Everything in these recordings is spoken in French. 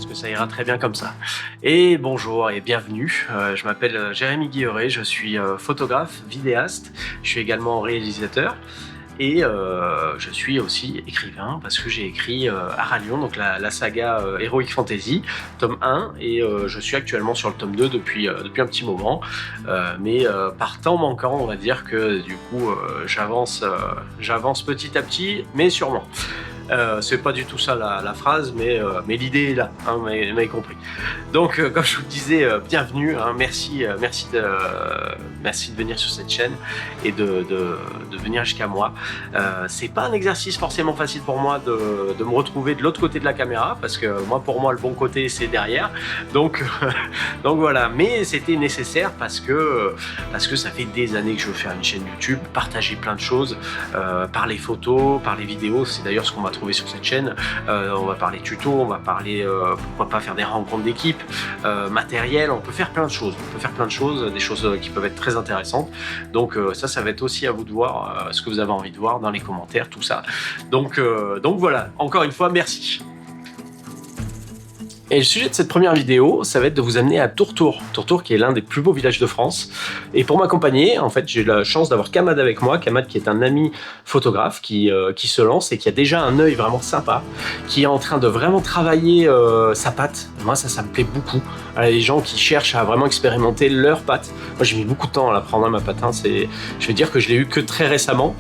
pense que ça ira très bien comme ça. Et bonjour et bienvenue, je m'appelle Jérémy Guilleret, je suis photographe, vidéaste, je suis également réalisateur. Et je suis aussi écrivain parce que j'ai écrit Aralion, donc la saga Heroic Fantasy, tome 1, et je suis actuellement sur le tome 2 depuis un petit moment. Mais par temps manquant, on va dire que du coup j'avance petit à petit, mais sûrement. C'est pas du tout ça la phrase, mais l'idée est là, hein, vous m'avez compris. Donc, comme je vous le disais, bienvenue, hein, merci de venir sur cette chaîne et de venir jusqu'à moi. C'est pas un exercice forcément facile pour moi de me retrouver de l'autre côté de la caméra, parce que pour moi, le bon côté, c'est derrière. Donc voilà, mais c'était nécessaire parce que ça fait des années que je veux faire une chaîne YouTube, partager plein de choses, par les photos, par les vidéos. C'est d'ailleurs ce qu'on va trouver sur cette chaîne. On va parler tuto, on va parler pourquoi pas faire des rencontres d'équipe, matériel, on peut faire plein de choses, des choses qui peuvent être très intéressantes. Donc ça va être aussi à vous de voir ce que vous avez envie de voir dans les commentaires, tout ça. Donc voilà, encore une fois, merci. Et le sujet de cette première vidéo, ça va être de vous amener à Tourtour. Tourtour qui est l'un des plus beaux villages de France. Et pour m'accompagner, en fait, j'ai eu la chance d'avoir Kamad avec moi. Kamad qui est un ami photographe qui se lance et qui a déjà un œil vraiment sympa, qui est en train de vraiment travailler sa patte. Moi, ça me plaît beaucoup. Les gens qui cherchent à vraiment expérimenter leur patte. Moi, j'ai mis beaucoup de temps à l'apprendre, ma patte. Je vais dire que je l'ai eu que très récemment.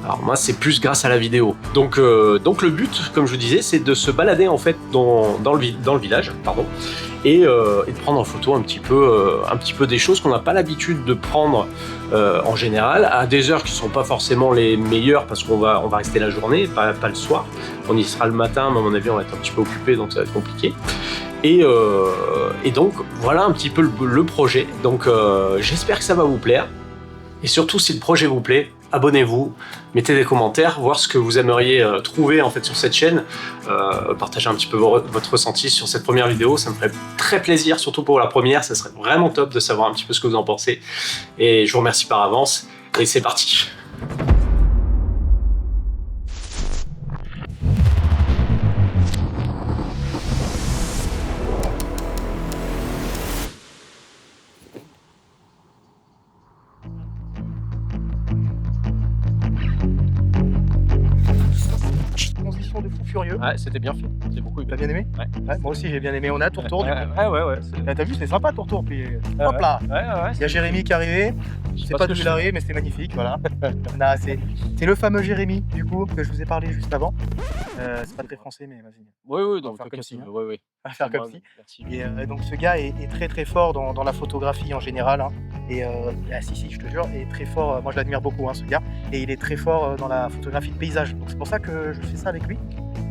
Alors moi, c'est plus grâce à la vidéo. Donc le but, comme je vous disais, c'est de se balader en fait dans le village, et de prendre en photo un petit peu des choses qu'on n'a pas l'habitude de prendre en général, à des heures qui ne sont pas forcément les meilleures, parce qu'on va rester la journée, pas le soir. On y sera le matin, mais à mon avis, on va être un petit peu occupé, donc ça va être compliqué. Et donc, voilà un petit peu le projet. Donc, j'espère que ça va vous plaire. Et surtout, si le projet vous plaît, abonnez-vous, mettez des commentaires, voir ce que vous aimeriez trouver en fait sur cette chaîne, partagez un petit peu votre ressenti sur cette première vidéo, ça me ferait très plaisir, surtout pour la première, ça serait vraiment top de savoir un petit peu ce que vous en pensez. Et je vous remercie par avance, et c'est parti. De fou furieux. Ouais, c'était bien fait, j'ai beaucoup aimé. T'as bien aimé? Ouais, moi aussi j'ai bien aimé. On a Tourtour. Ouais. T'as vu, c'est sympa Tourtour. Puis hop là. Il y a Jérémy qui est arrivé. Je sais pas d'où il arrive, mais c'était magnifique. Voilà. C'est le fameux Jérémy du coup que je vous ai parlé juste avant. C'est pas très français, mais vas-y. Oui, donc faire comme si. Oui. On va faire comme si. Et donc ce gars est très très fort dans la photographie en général. Hein. Et si, je te jure, est très fort. Moi je l'admire beaucoup, hein, ce gars. Et il est très fort dans la photographie de paysage. Donc c'est pour ça que je fais ça avec lui.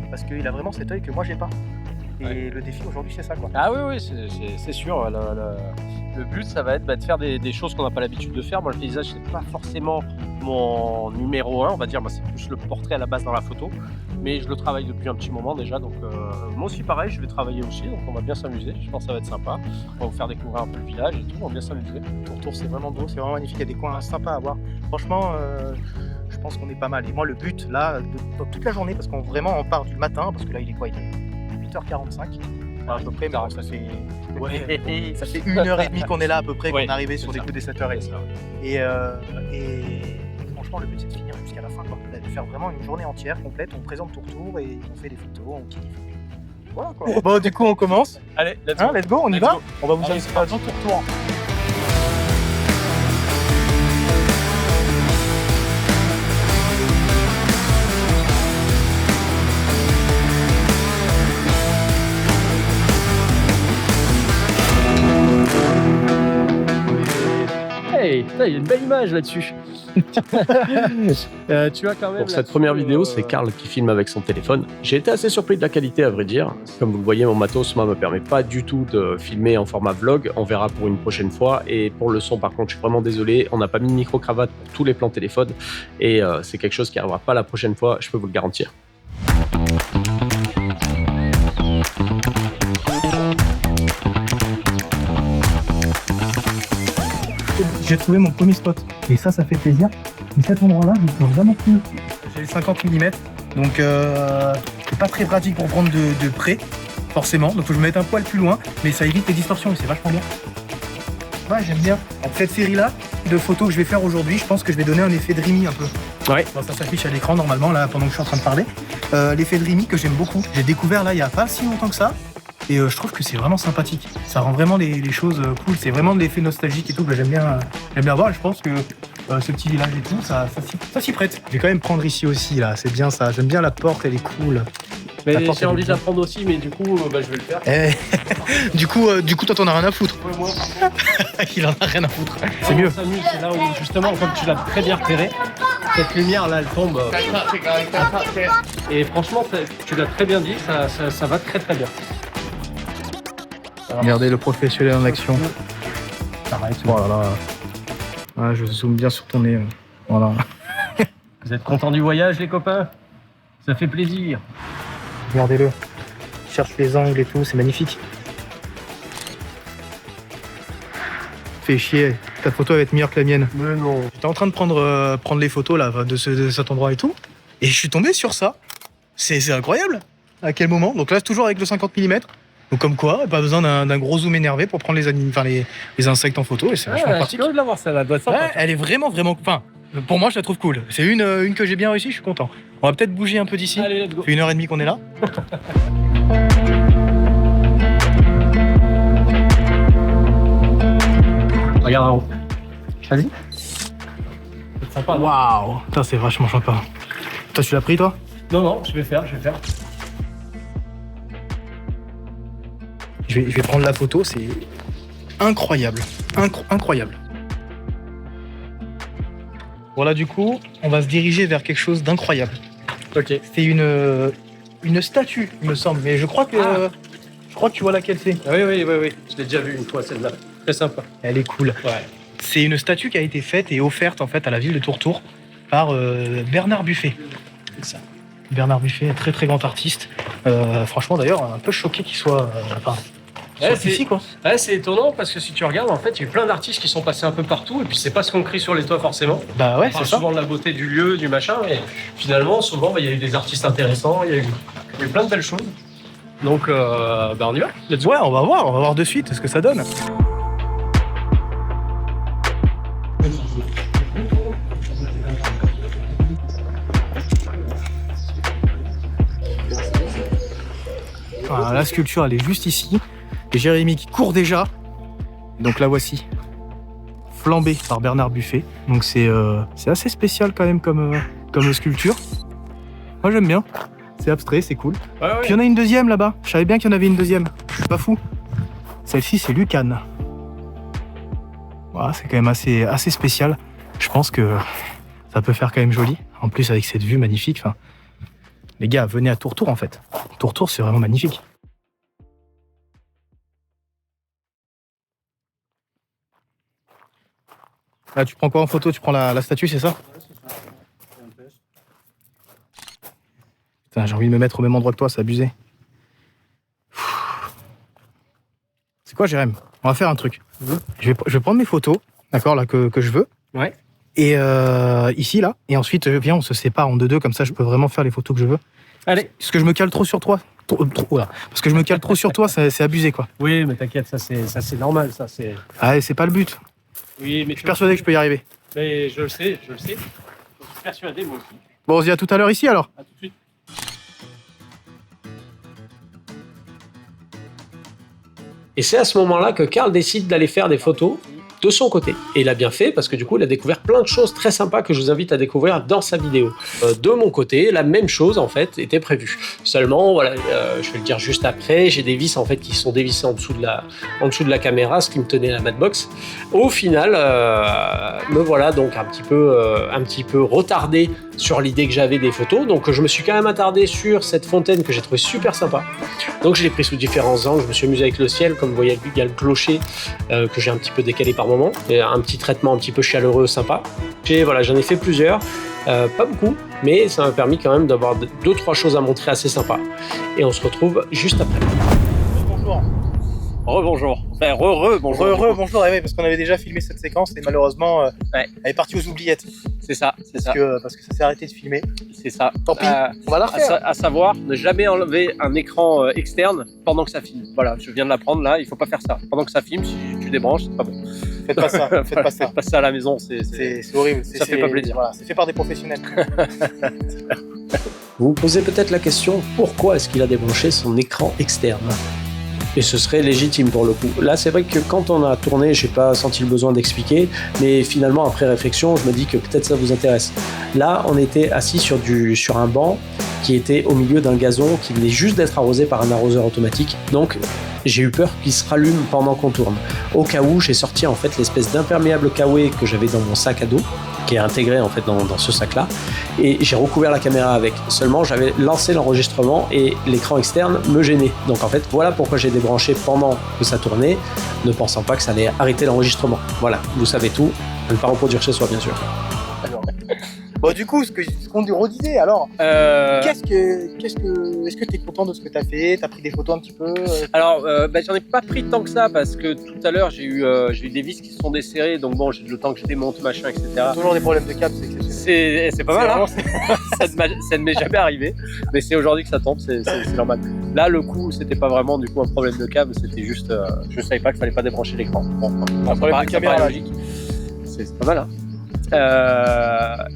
Parce qu'il a vraiment cet œil que moi j'ai pas. Et le défi aujourd'hui c'est ça quoi. Ah oui, c'est sûr. Le but ça va être de faire des choses qu'on n'a pas l'habitude de faire. Moi le paysage c'est pas forcément mon numéro 1, on va dire. Moi c'est plus le portrait à la base dans la photo. Mais je le travaille depuis un petit moment déjà. Donc moi aussi pareil, je vais travailler aussi. Donc on va bien s'amuser. Je pense que ça va être sympa. On va vous faire découvrir un peu le village et tout. On va bien s'amuser. Tourtour c'est vraiment beau, c'est vraiment magnifique. Il y a des coins sympas à voir. Franchement, je pense qu'on est pas mal. Et moi le but là, toute la journée, parce qu'on part du matin, parce que là il est quoi? Il est 8h45. À peu près, ça fait 1h30 qu'on est là à peu près, qu'on est arrivé sur des coups des 7h30. Et franchement le but c'est de finir jusqu'à la fin, quoi. De faire vraiment une journée entière, complète, on présente Tourtour et on fait des photos, on kiffe. Voilà quoi. Bon du coup on commence. Allez, let's go, on y va. On va vous amener dans Tourtour. Il y a une belle image là-dessus. Tu as quand même. Pour cette première vidéo, c'est Karl qui filme avec son téléphone. J'ai été assez surpris de la qualité, à vrai dire. Comme vous le voyez, mon matos, moi, me permet pas du tout de filmer en format vlog. On verra pour une prochaine fois. Et pour le son, par contre, je suis vraiment désolé. On n'a pas mis de micro-cravate pour tous les plans téléphone. Et c'est quelque chose qui n'arrivera pas la prochaine fois, je peux vous le garantir. J'ai trouvé mon premier spot et ça fait plaisir. Mais cet endroit-là, je trouve vraiment cool. J'ai eu 50 mm, donc c'est pas très pratique pour prendre de près. forcément. Donc faut que je me mette un poil plus loin, mais ça évite les distorsions et c'est vachement bien. Ouais, j'aime bien. Donc, cette série-là de photos que je vais faire aujourd'hui, je pense que je vais donner un effet dreamy un peu. Ouais. Bon, ça s'affiche à l'écran normalement là pendant que je suis en train de parler. L'effet dreamy que j'aime beaucoup. J'ai découvert là il y a pas si longtemps que ça. Et je trouve que c'est vraiment sympathique. Ça rend vraiment les choses cool. C'est vraiment de l'effet nostalgique et tout que j'aime bien voir. Et je pense que ce petit village et tout, ça s'y prête. Je vais quand même prendre ici aussi là. C'est bien ça. J'aime bien la porte, elle est cool. Mais j'ai envie de la prendre aussi, mais du coup, je vais le faire. Du coup, toi, t'en as rien à foutre. Ouais, moi, Il en a rien à foutre. C'est mieux. On s'amuse, c'est là où, justement, comme tu l'as très bien repéré, cette lumière là, elle tombe. Et franchement, tu l'as très bien dit, ça va très très bien. Regardez le professionnel en action. Voilà. Ouais, je zoome bien sur ton nez. Voilà. Vous êtes contents du voyage, les copains? Ça fait plaisir. Regardez-le. Il cherche les angles et tout, c'est magnifique. Fais chier, ta photo va être meilleure que la mienne. Mais non. J'étais en train de prendre les photos là, de cet endroit et tout, et je suis tombé sur ça. C'est incroyable. À quel moment? Donc là, toujours avec le 50 mm. Donc comme quoi, pas besoin d'un gros zoom énervé pour prendre les insectes en photo, et c'est vachement pratique. Je suis curieux de la voir, ça la doit être sympa. Ouais, elle est vraiment. Enfin, pour moi, je la trouve cool. C'est une que j'ai bien réussi, je suis content. On va peut-être bouger un peu d'ici. Allez, let's go. Ça fait 1h30 qu'on est là. Regarde en haut. Vas-y. C'est sympa. Waouh, ça c'est vachement sympa. Toi, tu l'as pris, toi? Non, je vais faire. Je vais prendre la photo, c'est incroyable. Incroyable. Voilà, du coup, on va se diriger vers quelque chose d'incroyable. Ok. C'est une statue, il me semble, mais je crois que tu vois laquelle c'est. Oui. Je l'ai déjà vu une fois, celle-là. Très sympa. Elle est cool. Ouais. C'est une statue qui a été faite et offerte en fait à la ville de Tourtour par Bernard Buffet. C'est ça. Bernard Buffet, très très grand artiste. Franchement, d'ailleurs, un peu choqué qu'il soit. Ici, quoi. Ouais, c'est étonnant parce que si tu regardes, en fait, il y a eu plein d'artistes qui sont passés un peu partout et puis c'est pas ce qu'on crie sur les toits forcément. Bah ouais, On parle c'est ça. souvent de la beauté du lieu, du machin, et finalement, souvent, il y a eu des artistes intéressants, il y a eu plein de belles choses. Donc, on y va. Let's go. Ouais, on va voir de suite ce que ça donne. Voilà, la sculpture, elle est juste ici. Et Jérémy qui court déjà. Donc la voici. Flambée par Bernard Buffet. Donc c'est assez spécial quand même comme sculpture. Moi j'aime bien. C'est abstrait, c'est cool. Ouais. Puis il y en a une deuxième là-bas. Je savais bien qu'il y en avait une deuxième. C'est pas fou. Celle-ci, c'est Lucane. Voilà, c'est quand même assez spécial. Je pense que ça peut faire quand même joli. En plus, avec cette vue magnifique. Enfin, les gars, venez à Tourtour en fait. Tourtour, c'est vraiment magnifique. Là, tu prends quoi en photo? Tu prends la statue, c'est ça? Putain, j'ai envie de me mettre au même endroit que toi, c'est abusé. C'est quoi, Jérém? On va faire un truc. Je vais prendre mes photos, d'accord, là, que je veux. Ouais. Et ici, là. Et ensuite, viens, on se sépare en deux, comme ça, je peux vraiment faire les photos que je veux. Allez. Parce que je me cale trop sur toi. Voilà. Parce que je me cale trop sur toi, c'est abusé, quoi. Oui, mais t'inquiète, ça c'est normal, ça c'est. Ah, c'est pas le but. Oui, mais Je suis persuadé que je peux y arriver. Mais je le sais. Je suis persuadé, moi aussi. Bon, on se dit à tout à l'heure ici, alors. À tout de suite. Et c'est à ce moment-là que Karl décide d'aller faire des photos de son côté. Et il a bien fait parce que du coup, il a découvert plein de choses très sympas que je vous invite à découvrir dans sa vidéo. De mon côté, la même chose en fait était prévue. Seulement, voilà, je vais le dire juste après, j'ai des vis en fait qui sont dévissées en dessous de la caméra, ce qui me tenait la Madbox. Au final, me voilà donc un petit peu retardé sur l'idée que j'avais des photos. Donc je me suis quand même attardé sur cette fontaine que j'ai trouvé super sympa. Donc je l'ai pris sous différents angles, je me suis amusé avec le ciel, comme vous voyez, il y a le clocher que j'ai un petit peu décalé par moment, et un petit traitement un petit peu chaleureux, sympa. Voilà, j'en ai fait plusieurs, pas beaucoup, mais ça m'a permis quand même d'avoir 2-3 choses à montrer assez sympas. Et on se retrouve juste après. Bonjour. Rebonjour. Enfin, rebonjour. Bonjour, ouais, parce qu'on avait déjà filmé cette séquence et malheureusement, elle est partie aux oubliettes. C'est ça, Parce que ça s'est arrêté de filmer. C'est ça. Tant pis, on va la refaire. À savoir, ne jamais enlever un écran externe pendant que ça filme. Voilà, je viens de l'apprendre là, il faut pas faire ça. Pendant que ça filme, si tu débranches, c'est pas bon. Faites pas ça, faites pas ça. Faites pas ça à la maison, c'est horrible. Ça fait pas plaisir. Voilà, c'est fait par des professionnels. Vous vous posez peut-être la question, pourquoi est-ce qu'il a débranché son écran externe ? Et ce serait légitime pour le coup. Là, c'est vrai que quand on a tourné, j'ai pas senti le besoin d'expliquer, mais finalement, après réflexion, je me dis que peut-être ça vous intéresse. Là, on était assis sur un banc qui était au milieu d'un gazon qui venait juste d'être arrosé par un arroseur automatique. Donc, j'ai eu peur qu'il se rallume pendant qu'on tourne. Au cas où, j'ai sorti en fait l'espèce d'imperméable K-Way que j'avais dans mon sac à dos, qui est intégré en fait dans ce sac-là, et j'ai recouvert la caméra avec. Seulement, j'avais lancé l'enregistrement et l'écran externe me gênait. Donc en fait, voilà pourquoi j'ai débranché pendant que ça tournait, ne pensant pas que ça allait arrêter l'enregistrement. Voilà, vous savez tout, à ne pas reproduire chez soi bien sûr. Alors, bon, du coup, ce qu'on redisait, alors, est-ce que tu es content de ce que tu as fait? Tu as pris des photos un petit peu Alors, j'en ai pas pris tant que ça parce que tout à l'heure, j'ai eu des vis qui se sont desserrées, donc bon, j'ai le temps que je démonte, machin, etc. Toujours des problèmes de câble, c'est exceptionnel. C'est pas mal, hein. Ça ne m'est jamais arrivé, mais c'est aujourd'hui que ça tombe, c'est normal. Là, le coup, c'était pas vraiment du coup un problème de câble, c'était juste, je savais pas qu'il fallait pas débrancher l'écran. Bon, un problème de caméra, logique. C'est pas mal, hein.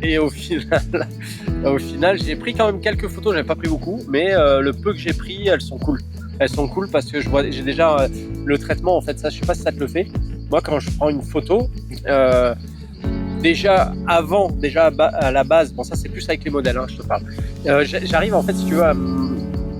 Et au final, j'ai pris quand même quelques photos, j'avais pas pris beaucoup, mais le peu que j'ai pris, elles sont cool. Elles sont cool parce que j'ai déjà le traitement, en fait, ça, je sais pas si ça te le fait. Moi, quand je prends une photo, déjà à la base, bon, ça c'est plus avec les modèles, hein, je te parle. J'arrive en fait, si tu veux, à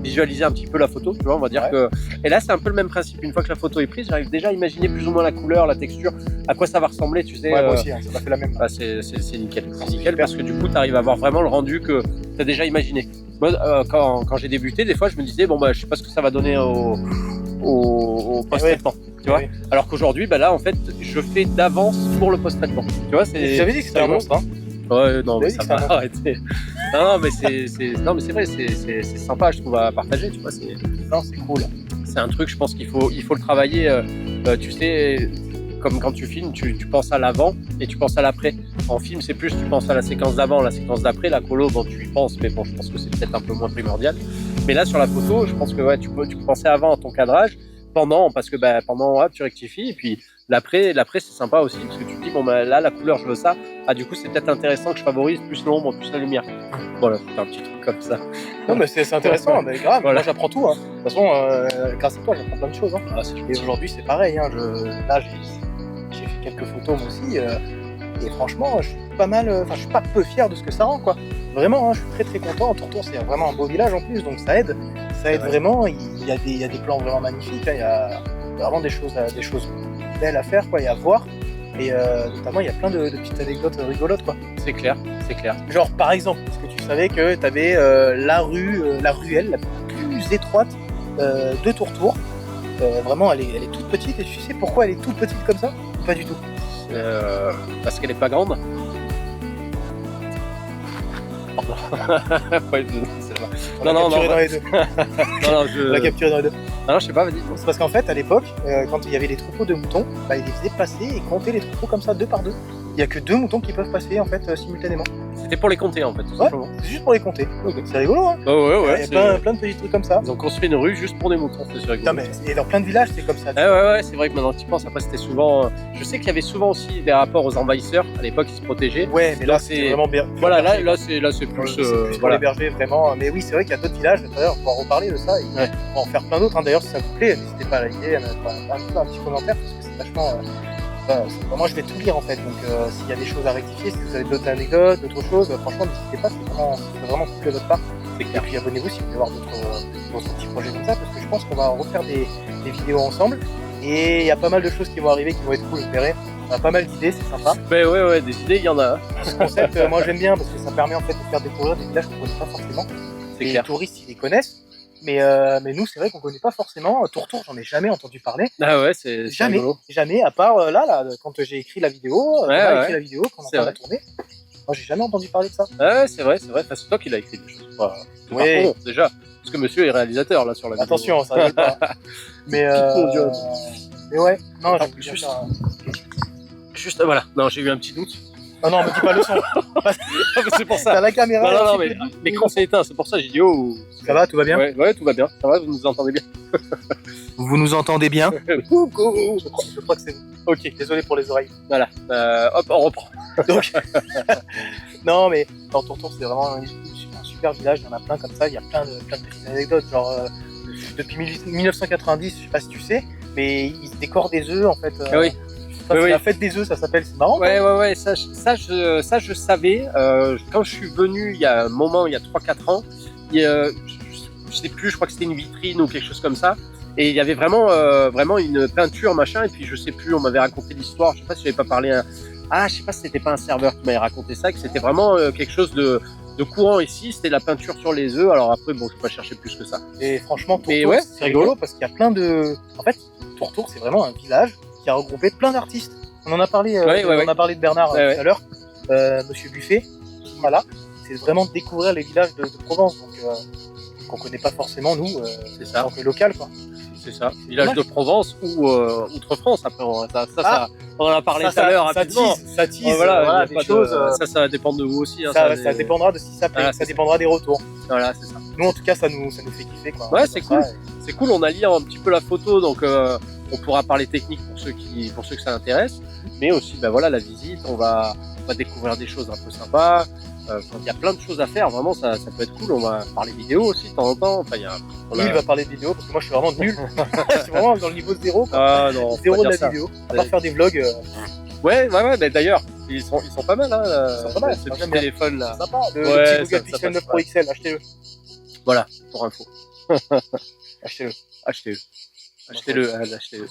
visualiser un petit peu la photo, tu vois, on va dire que. Et là, c'est un peu le même principe. Une fois que la photo est prise, j'arrive déjà à imaginer plus ou moins la couleur, la texture, à quoi ça va ressembler, tu sais. Ouais, moi aussi, hein, ça m'a fait la même. Bah, c'est nickel. C'est nickel parce que du coup, tu arrives à voir vraiment le rendu que tu as déjà imaginé. Moi, quand j'ai débuté, des fois, je me disais, bon, bah, je sais pas ce que ça va donner au post-traitement. Tu vois, alors qu'aujourd'hui, bah là, en fait, je fais d'avance pour le post-traitement. Tu vois, j'avais dit que c'était un monstre, hein. Ouais, non, mais ça va arrêter. Non, mais c'est vrai, c'est sympa, je trouve, à partager, tu vois. Non, c'est cool. C'est un truc, je pense qu'il faut le travailler. Tu sais, comme quand tu filmes, tu penses à l'avant et tu penses à l'après. En film, c'est plus tu penses à la séquence d'avant, la séquence d'après. La colo, bon, tu y penses, mais bon, je pense que c'est peut-être un peu moins primordial. Mais là, sur la photo, je pense que ouais, tu peux penser avant à ton cadrage, pendant, parce que bah, pendant, hop, tu rectifies, et puis l'après, c'est sympa aussi, parce que tu te dis, bon, bah, là, la couleur, je veux ça. Ah, du coup, c'est peut-être intéressant que je favorise plus l'ombre, plus la lumière. Voilà, c'est un petit truc comme ça. Non, mais c'est intéressant, mais grave, voilà. Moi, j'apprends tout. Hein. De toute façon, grâce à toi, j'apprends plein de choses. Hein. Ah, et aujourd'hui, c'est pareil. Hein. Là, j'ai fait quelques photos, moi aussi. Et franchement, je suis pas mal, je suis pas peu fier de ce que ça rend, quoi. Vraiment, hein, je suis très très content. Tourtour, c'est vraiment un beau village en plus, donc ça aide. Ça aide vraiment. Il y a des plans vraiment magnifiques. Hein. Il y a vraiment des choses belles à faire, quoi, et à voir. Et notamment, il y a plein de petites anecdotes rigolotes, quoi. C'est clair, c'est clair. Genre, par exemple, est-ce que tu savais que tu avais la ruelle la plus étroite de Tourtour. Vraiment, elle est toute petite. Et tu sais pourquoi elle est toute petite comme ça? Pas du tout. Parce qu'elle est pas grande. Ouais, non. Dans les deux. non, On l'a capturé dans les deux. Non, je sais pas, vas-y. C'est parce qu'en fait, à l'époque, quand il y avait les troupeaux de moutons, bah, ils les faisaient passer et compter les troupeaux comme ça, 2 par 2. Il n'y a que 2 moutons qui peuvent passer en fait simultanément. C'était pour les compter en fait, tout simplement. C'est juste pour les compter. Okay. C'est rigolo, hein. Ouais. Il y a plein de petits trucs comme ça. Ils ont construit une rue juste pour des moutons, c'est sûr. Non, mais et dans plein de villages, c'est comme ça. Ouais, c'est vrai que maintenant tu penses, après c'était souvent. Je sais qu'il y avait souvent aussi des rapports aux envahisseurs. À l'époque, ils se protégeaient. Ouais, mais là, c'est vraiment bien. Voilà, là c'est plus. Pour les bergers, vraiment. Mais oui, c'est vrai qu'il y a d'autres villages. D'ailleurs, on va en reparler de ça. Et on va en faire plein d'autres. Hein. D'ailleurs, si ça vous plaît, n'hésitez pas à liker, à mettre un petit commentaire parce que c'est vachement. Moi, je vais tout lire en fait. Donc, s'il y a des choses à rectifier, si vous avez d'autres anecdotes, d'autres choses, franchement, n'hésitez pas. C'est vraiment cool de votre part. Et puis, abonnez-vous si vous voulez voir d'autres petits projets comme ça, parce que je pense qu'on va refaire des vidéos ensemble. Et il y a pas mal de choses qui vont arriver, qui vont être cool, vous verrez. On a pas mal d'idées, c'est sympa. Ouais, des idées, il y en a. Ce concept, moi j'aime bien parce que ça permet en fait de faire découvrir des villages qu'on ne connaît pas forcément. Les touristes, ils les connaissent. Mais nous, c'est vrai qu'on connaît pas forcément. Tourtour, j'en ai jamais entendu parler. Ah ouais, c'est jamais, à part là, quand j'ai écrit la vidéo, quand on a la tournée. Moi, j'ai jamais entendu parler de ça. Ouais, c'est vrai. C'est toi qui l'as écrit des choses. Oui. Bon, déjà. Parce que monsieur est réalisateur là sur la vidéo. Attention, ça rigole pas. Mais ouais, non, juste voilà, non, j'ai eu un petit doute. Oh non, me dis pas le son. C'est pour ça. T'as la caméra. Non, mais l'écran s'est éteint, c'est pour ça que j'ai dit oh. Ça va, tout va bien? Ouais, tout va bien. Ça va, vous nous entendez bien? Vous nous entendez bien? Coucou. Je crois que c'est. Ok, Désolé pour les oreilles. voilà. Hop, on reprend. Donc, non, mais dans Tourtour, c'est vraiment un super village. Il y en a plein comme ça. Il y a plein de petites anecdotes. Genre, depuis 1990, je sais pas si tu sais, mais ils se décorent des œufs en fait. Ah oui. Ça, Oui, c'est oui. la fête des œufs, ça s'appelle. C'est marrant. Ouais, ça je savais. Quand je suis venu il y a un moment, il y a 3-4 ans, je sais plus, je crois que c'était une vitrine ou quelque chose comme ça. Et il y avait vraiment une peinture, machin, et puis je sais plus, on m'avait raconté l'histoire, je sais pas si j'avais pas parlé je sais pas si c'était pas un serveur qui m'avait raconté ça, que c'était vraiment quelque chose de courant ici, c'était la peinture sur les œufs, alors après, bon, je peux pas chercher plus que ça. Et franchement, Mais Tourtour, ouais, c'est rigolo parce qu'il y a plein de. En fait, Tourtour, c'est vraiment un village qui a regroupé plein d'artistes. On en a parlé, on a parlé de Bernard Ouais, tout à l'heure, Monsieur Buffet. Voilà, c'est vraiment découvrir les villages de Provence, donc qu'on connaît pas forcément nous, C'est ça. en tant que local, quoi. C'est ça, village de Provence ou Outre-France, après, on en a parlé tout à l'heure rapidement. Ça tease, Voilà, des choses. ça va dépendre de vous aussi. Hein, Ça dépendra de si ça plaît, Voilà, ça c'est dépendra des retours. Voilà, c'est ça. Nous, en tout cas, ça nous fait kiffer, quoi. Ouais, On c'est fait cool. ça, C'est cool, on allie un petit peu la photo, donc on pourra parler technique pour ceux que ça intéresse, mais aussi ben voilà, la visite, on va découvrir des choses un peu sympas. Il y a plein de choses à faire, vraiment ça peut être cool. On va parler vidéo aussi de temps en temps. Enfin, Lui, il va parler de vidéo parce que moi, je suis vraiment nul. Je suis vraiment dans le niveau zéro, quoi. Ah non, faut Zéro pas de la dire ça. vidéo. À part faire des vlogs, Ouais, mais d'ailleurs, ils sont pas mal, hein. Ils sont pas mal, Ce moi, petit j'aime bien. téléphone là. c'est sympa. Le Ouais, petit ça Google Pixel passe 9 Pro pas. XL, achetez-le. Voilà, pour info. Achetez-le. Achetez-le. Achetez-le.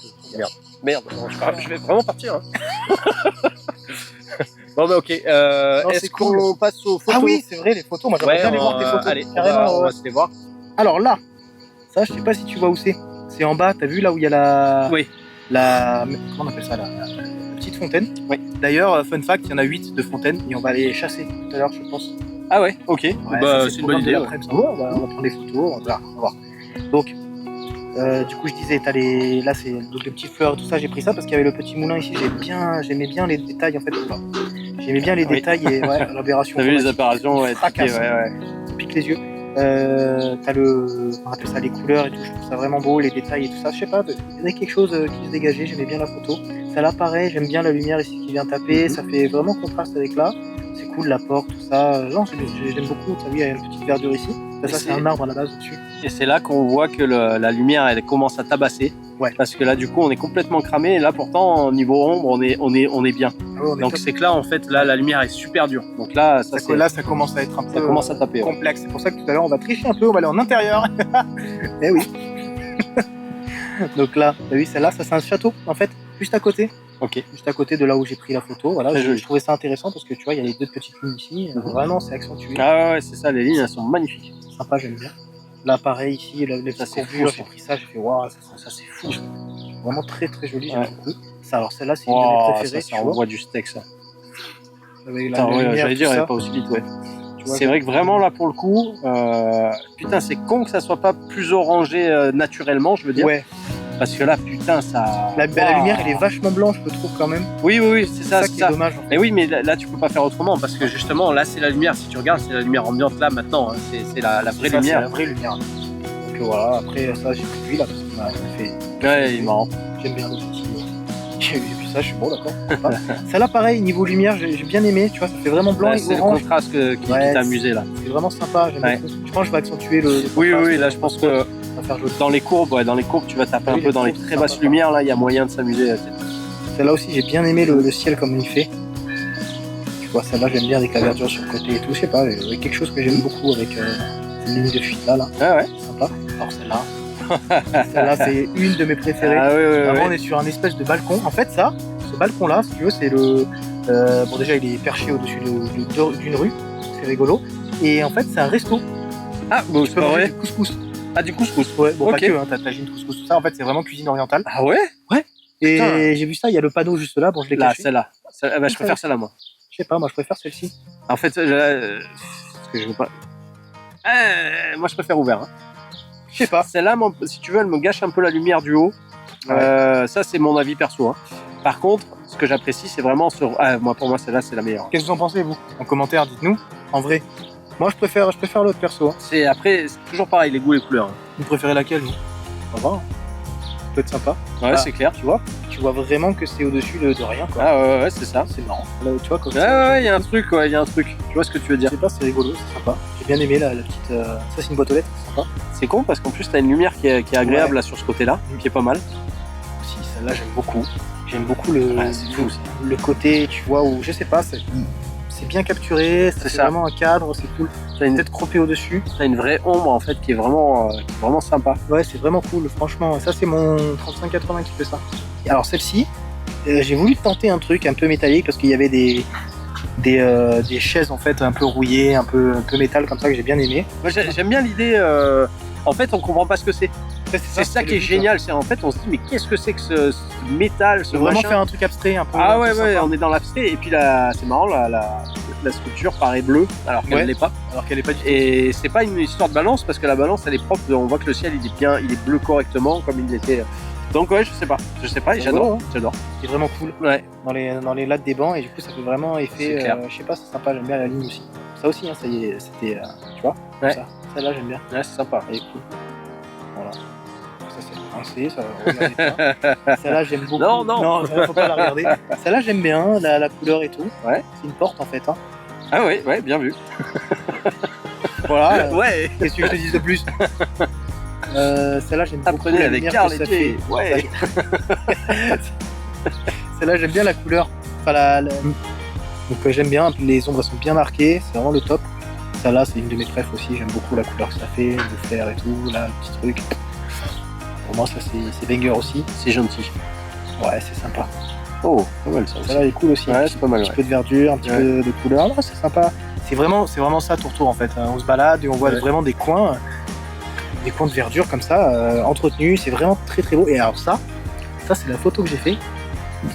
Merde, non, je vais vraiment partir. Hein. Bon, bah ok. Est-ce c'est qu'on cool. passe aux photos? Ah oui, c'est vrai, les photos. Moi, j'aimerais bien les voir, tes photos. Allez, Carrément. on va se les voir. Alors là, ça, je sais pas si tu vois où c'est. C'est en bas, t'as vu là où il y a Oui. comment on appelle ça là, la petite fontaine. Oui. D'ailleurs, fun fact, il y en a 8 de fontaines et on va les chasser tout à l'heure, je pense. Ah ouais, ok. Ouais, bah, ça, c'est le une bonne programme de idée. l'après-midi. On va prendre des photos, on va voir. Donc, du coup, je disais, là, c'est donc les petits fleurs, tout ça. J'ai pris ça parce qu'il y avait le petit moulin ici. J'aimais bien les détails en fait. J'aimais bien les détails et l'aberration. T'as vu les apparitions, ouais, fracasse. ouais. Pique les yeux. T'as on appelle ça les couleurs et tout. Je trouve ça vraiment beau, les détails et tout ça. Je sais pas, il y avait quelque chose qui se dégageait. J'aimais bien la photo. Ça là, pareil. J'aime bien la lumière ici qui vient taper. Ça fait vraiment contraste avec là. C'est cool, la porte, tout ça. Non, j'aime beaucoup. T'as vu, il y a une petite verdure ici. Ça, c'est un arbre à la base au-dessus. Et c'est là qu'on voit que la lumière, elle commence à tabasser. Ouais. Parce que là, du coup, on est complètement cramé. Et là, pourtant, au niveau ombre, on est bien. Ah ouais, on est Donc top. c'est que là, en fait, là, la lumière est super dure. Donc là, ça commence à être un peu commence à taper. Ouais. complexe. C'est pour ça que tout à l'heure, on va tricher un peu. On va aller en intérieur. Eh oui. Donc là, t'as vu, celle-là, ça c'est un château, en fait, juste à côté. Ok. Juste à côté de là où j'ai pris la photo. Voilà, Très joli. je trouvais ça intéressant parce que tu vois, il y a les deux petites lignes ici. Vraiment, c'est accentué. Ah ouais, c'est ça, les lignes, elles sont magnifiques. Sympa, j'aime bien. Là, pareil, ici, les Ça, petites c'est courbures, fou, j'ai pris ça, j'ai fait waouh, ça c'est fou. Vraiment très très joli, j'aime Ouais. beaucoup. Ça, alors celle-là, c'est une de Oh, mes ça, préférées. ça tu vois. envoie du steak, ça. Avec Attends, la ouais, lumière, j'allais tout dire, elle ça. est pas aussi vite, ouais. Tu vois, C'est vrai que vraiment, là, pour le coup, putain, c'est con que ça soit pas plus orangé naturellement, je veux dire. Ouais, Parce que là, putain, ça. la Waouh. lumière, elle est vachement blanche, je trouve quand même. Oui, c'est C'est ça, ça c'est qui ça. est dommage. En fait. Mais oui, mais là, tu peux pas faire autrement parce que justement, là, c'est la lumière. Si tu regardes, c'est la lumière ambiante là maintenant. Hein. C'est la vraie Ça, c'est lumière. la vraie lumière. Donc voilà, après ça, j'ai pris lui là parce qu'il m'a fait. Ouais, il est marrant. J'aime bien le petit. J'ai vu ça, je suis bon, d'accord. Celle-là, pareil, niveau lumière, j'ai bien aimé. Tu vois, ça fait vraiment blanc Ouais, et c'est le orange. contraste qui Ouais, t'a amusé là. C'est vraiment sympa. J'aime Ouais. beaucoup. Je pense que je vais accentuer le. Oui, contraste. là, je pense que Ça va faire joli. dans les courbes, tu vas taper Oui, un peu les dans les courbes, très c'est basses sympa. lumières. Là, il y a moyen de s'amuser. Celle-là aussi, j'ai bien aimé le ciel comme il fait. Tu vois, celle-là, j'aime bien avec la verdure sur le côté et tout. Je sais pas, il y a quelque chose que j'aime beaucoup avec cette ligne de fuite là. Ouais. Sympa. Alors celle-là. Celle-là, c'est une de mes préférées. Ah oui. Vraiment, on est sur un espèce de balcon. En fait, ce balcon-là, si tu veux, c'est le. Bon, déjà, il est perché au-dessus d'une rue. C'est rigolo. Et en fait, c'est un resto. Ah, bon, Tu c'est peux pas manger vrai. du couscous. Ah, du couscous. Ouais, bon, Ok. pas que, hein, t'as tagine, couscous, tout ça. En fait, c'est vraiment cuisine orientale. Ah ouais. Et Putain. j'ai vu ça, il y a le panneau juste là. Bon, je l'ai Là, caché. celle-là. Bah, je préfère celle-là, moi. Je sais pas, moi, je préfère celle-ci. En fait, parce que je veux pas. Moi, je préfère ouvert. Hein. Je sais pas. Celle-là, si tu veux, elle me gâche un peu la lumière du haut. Ça, c'est mon avis perso. Hein. Par contre, ce que j'apprécie, c'est vraiment sur. Ah, moi, pour moi, celle-là, c'est la meilleure. Qu'est-ce que vous en pensez, vous? En commentaire, dites-nous. En vrai, moi, je préfère l'autre perso. Hein. C'est après, c'est toujours pareil, les goûts et les couleurs. Hein. Vous préférez laquelle, vous? Ça va, hein. Ça peut être sympa. Ouais, Ah. c'est clair, tu vois. Tu vois vraiment que c'est au-dessus de rien, quoi. Ah ouais, c'est ça. C'est marrant. Là, tu vois, comme Ouais, il y a un truc, ouais, il y a un truc. Je vois ce que tu veux Je dire. sais pas, c'est rigolo, c'est sympa. J'ai bien aimé la petite. Ça, c'est une boîte aux lettres, c'est sympa. C'est con parce qu'en plus, t'as une lumière qui est agréable là sur ce côté-là, qui est pas mal. Aussi, celle-là, j'aime beaucoup. J'aime beaucoup le, c'est fou, ça. le côté, tu vois, où je sais pas, c'est bien capturé, c'est ça. vraiment un cadre, c'est cool. T'as une, Peut-être croppé au-dessus. t'as une vraie ombre en fait qui est vraiment sympa. Ouais, c'est vraiment cool, franchement. Ça, c'est mon 3580 qui fait ça. Et alors, celle-ci, j'ai voulu tenter un truc un peu métallique parce qu'il y avait des chaises en fait un peu rouillées, un peu métal comme ça que j'ai bien aimé. Moi, j'aime bien l'idée. En fait, on comprend pas ce que c'est. C'est ça qui est génial. C'est en fait, on se dit mais qu'est-ce que c'est que ce métal, ce Faut vraiment machin. faire un truc abstrait un peu. Ah un peu ouais, sympa. on est dans l'abstrait. Et puis là, c'est marrant, la sculpture paraît bleue alors qu'elle Ouais. l'est pas. Alors qu'elle est pas du tout. Et c'est pas une histoire de balance parce que la balance elle est propre. On voit que le ciel il est bleu correctement comme il était. Donc ouais, je sais pas. Et C'est j'adore. rigolo, hein. J'adore. C'est vraiment cool Ouais. dans les lattes des bancs et du coup ça fait vraiment effet. C'est clair. Je sais pas, c'est sympa, j'aime bien la ligne aussi. Ça aussi, hein, ça y est, c'était. Tu vois Ouais. ça. Celle-là j'aime bien. Ouais, c'est sympa. Elle est cool. Voilà. Ça c'est rincé, ça regardez pas. Celle-là j'aime beaucoup. Non. Celle-là, faut pas la regarder. Celle-là j'aime bien, la couleur et tout. Ouais. C'est une porte en fait. Hein. Ah ouais, bien vu. Voilà. Ouais. Qu'est-ce que je te dise de plus Celle-là j'aime beaucoup. Apprenez la avec lumière Carl que ça et Jay. fait. Ouais. Celle-là j'aime bien la couleur. Enfin, donc j'aime bien, les ombres sont bien marquées, c'est vraiment le top. Celle-là c'est une de mes préf aussi, j'aime beaucoup la couleur que ça fait, le fer et tout, là le petit truc. Pour moi ça c'est banger aussi. C'est gentil. Ouais c'est sympa. Oh, pas mal ça aussi. Celle-là elle est cool aussi. Ouais, c'est pas mal. Un petit peu de verdure, un petit peu de couleur, non, c'est sympa. C'est vraiment ça tour en fait. On se balade et on voit vraiment des coins de verdure comme ça, entretenus, c'est vraiment très très beau. Et alors ça c'est la photo que j'ai fait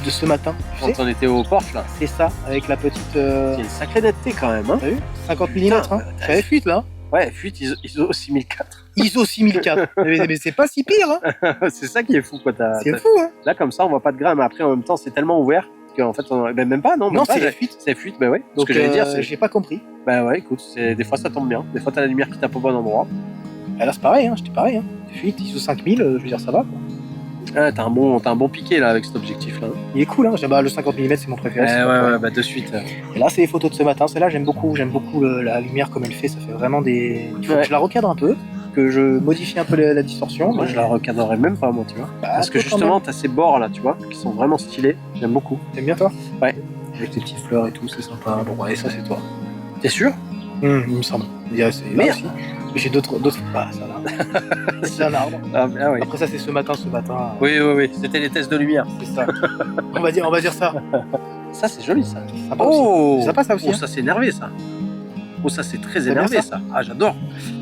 de ce matin. Tu sais, Quand on était au Porsche là. c'est ça, avec la petite. Il y a une sacrée netteté quand même. Hein. T'as vu 50 mm, Putain, hein. J'avais fuite là. Ouais, fuite ISO 6004. ISO 6004. mais c'est pas si pire, hein. C'est ça qui est fou quoi. C'est fou, hein. Là comme ça on voit pas de grain, mais après en même temps c'est tellement ouvert qu'en fait même pas non. Non, même pas, c'est la fuite. C'est fuite, bah ouais. Ce Donc que j'allais dire c'est. j'ai pas compris. Bah ouais, écoute, des fois ça tombe bien. Des fois t'as la lumière qui tape au bon endroit. Là c'est pareil, hein. J'étais pareil, hein. Fuite, ISO 5000, je veux dire ça va quoi. Ah, t'as un bon piqué là avec cet objectif là. Il est cool, hein. Le 50 mm c'est mon préféré. c'est pas Ouais, bah de suite. Et là c'est les photos de ce matin. Celle-là j'aime beaucoup la lumière comme elle fait. Ça fait vraiment des. Il faut que je la recadre un peu, que je modifie un peu la distorsion. Moi je la recadrerais même pas moi tu vois. Bah, Parce que toi, quand justement t'as ces bords là tu vois qui sont vraiment stylés. J'aime beaucoup. même. T'aimes bien toi? Ouais. Avec tes petites fleurs et tout, c'est sympa. Bon ouais, ça c'est toi. T'es sûr? Il me semble. Il y a, c'est là Merde. aussi. Mais j'ai d'autres. Ah, ça là. C'est un arbre. Ah oui. Après ça c'est ce matin. Oui, c'était les tests de lumière. C'est ça. on va dire ça. Ça c'est joli ça. Sympa Oh, aussi. C'est sympa ça aussi. Oh, hein. ça c'est énervé ça. Oh, ça c'est très T'aimes énervé bien ça. Ah, j'adore.